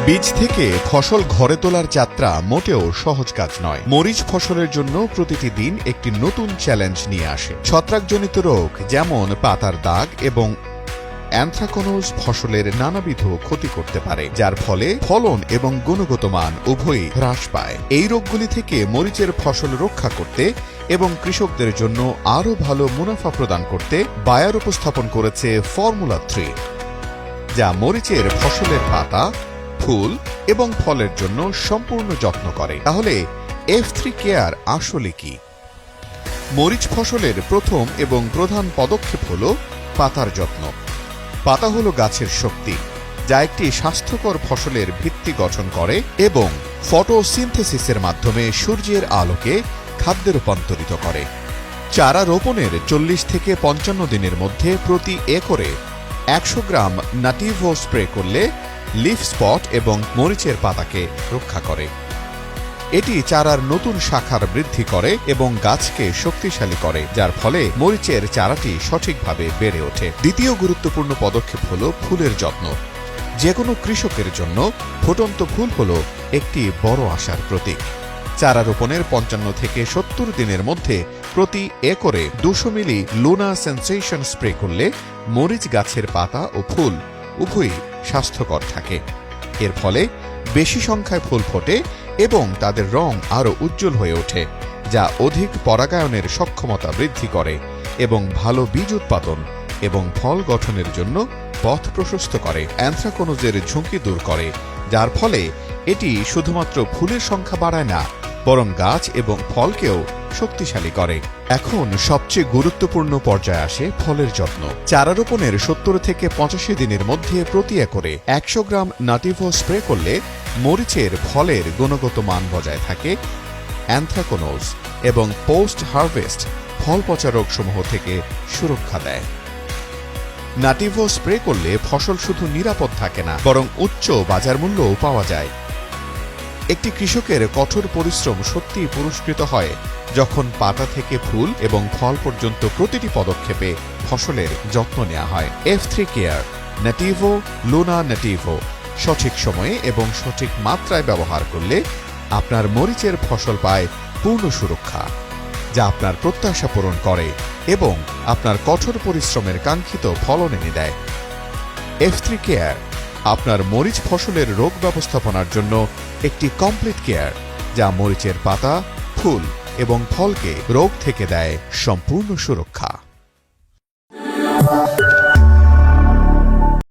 বীজ থেকে ফসল ঘরে তোলার যাত্রা মোটেও সহজ কাজ নয়। মরিচ ফসলের জন্য প্রতিটি দিন একটি নতুন চ্যালেঞ্জ নিয়ে আসে। ছত্রাকজনিত রোগ যেমন পাতার দাগ এবং অ্যানথ্রাকনোজ ফসলের নানাবিধ ক্ষতি করতে পারে, যার ফলে ফলন এবং গুণগত মান উভয়ই হ্রাস পায়। এই রোগগুলি থেকে মরিচের ফসল রক্ষা করতে এবং কৃষকদের জন্য আরও ভালো মুনাফা প্রদান করতে বায়ার উপস্থাপন করেছে ফর্মুলা 3, যা মরিচের ফসলের পাতা, ফুল এবং ফলের জন্য সম্পূর্ণ যত্ন করে। তাহলে F3 কেয়ার আসলে কি? মরিচ ফসলের প্রথম এবং প্রধান পদক্ষেপ হল পাতার যত্ন। পাতা হল গাছের শক্তি, যা একটি স্বাস্থ্যকর ফসলের ভিত্তি গঠন করে এবং ফটোসিনথেসিসের মাধ্যমে সূর্যের আলোকে খাদ্যে রূপান্তরিত করে। চারা রোপণের 40 থেকে 55 দিনের মধ্যে প্রতি একরে 100 গ্রাম নাটিভো স্প্রে করলে লিফ স্পট এবং মরিচের পাতাকে রক্ষা করে। এটি চারার নতুন শাখার বৃদ্ধি করে এবং গাছকে শক্তিশালী করে, যার ফলে মরিচের চারাটি সঠিকভাবে বেড়ে ওঠে। দ্বিতীয় গুরুত্বপূর্ণ পদক্ষেপ হল ফুলের যত্ন। যে কোনো কৃষকের জন্য ফুটন্ত ফুল হল একটি বড় আশার প্রতীক। চারা রোপণের 55 থেকে 70 দিনের মধ্যে প্রতি একরে 200 মিলি লুনা সেন্সেশন স্প্রে করলে মরিচ গাছের পাতা ও ফুল উভয়ই স্বাস্থ্যকর থাকে। এর ফলে বেশি সংখ্যায় ফুল ফোটে এবং তাদের রং আরও উজ্জ্বল হয়ে ওঠে, যা অধিক পরাগায়নের সক্ষমতা বৃদ্ধি করে এবং ভালো বীজ উৎপাদন এবং ফল গঠনের জন্য পথ প্রশস্ত করে। অ্যানথ্রাকনোজের ঝুঁকি দূর করে, যার ফলে এটি শুধুমাত্র ফুলের সংখ্যা বাড়ায় না, বরং গাছ এবং ফলকেও শক্তিশালী করে। এখন সবচেয়ে গুরুত্বপূর্ণ পর্যায়ে আসে ফলের যত্ন। চারা রোপণের 70 থেকে 85 দিনের মধ্যে প্রতি একরে 100 গ্রাম নাটিভো স্প্রে করলে মরিচের ফলের গুণগত মান বজায় থাকে, অ্যানথ্রাকনোজ এবং পোস্ট হারভেস্ট ফল পচা রোগসমূহ থেকে সুরক্ষা দেয়। নাটিভো স্প্রে করলে ফসল শুধু নিরাপদ থাকে না, বরং উচ্চ বাজার মূল্যও পাওয়া যায়। একটি কৃষকের কঠোর পরিশ্রম সত্যিই পুরস্কৃত হয় যখন পাতা থেকে ফুল এবং ফল পর্যন্ত প্রতিটি পদক্ষেপে ফসলের যত্ন নেওয়া হয়। F3 care Nativo Luna Nativo সঠিক সময়ে এবং সঠিক মাত্রায় ব্যবহার করলে আপনার মরিচের ফসল পায় পূর্ণ সুরক্ষা, যা আপনার প্রত্যাশা পূরণ করে এবং আপনার কঠোর পরিশ্রমের কাঙ্ক্ষিত ফলন এনে দেয়। F3 কেয়ার আপনার মরিচ ফসলের রোগ ব্যবস্থাপনার জন্য একটি কমপ্লিট কেয়ার, যা মরিচের পাতা, ফুল এবং ফলকে রোগ থেকে দেয় সম্পূর্ণ সুরক্ষা।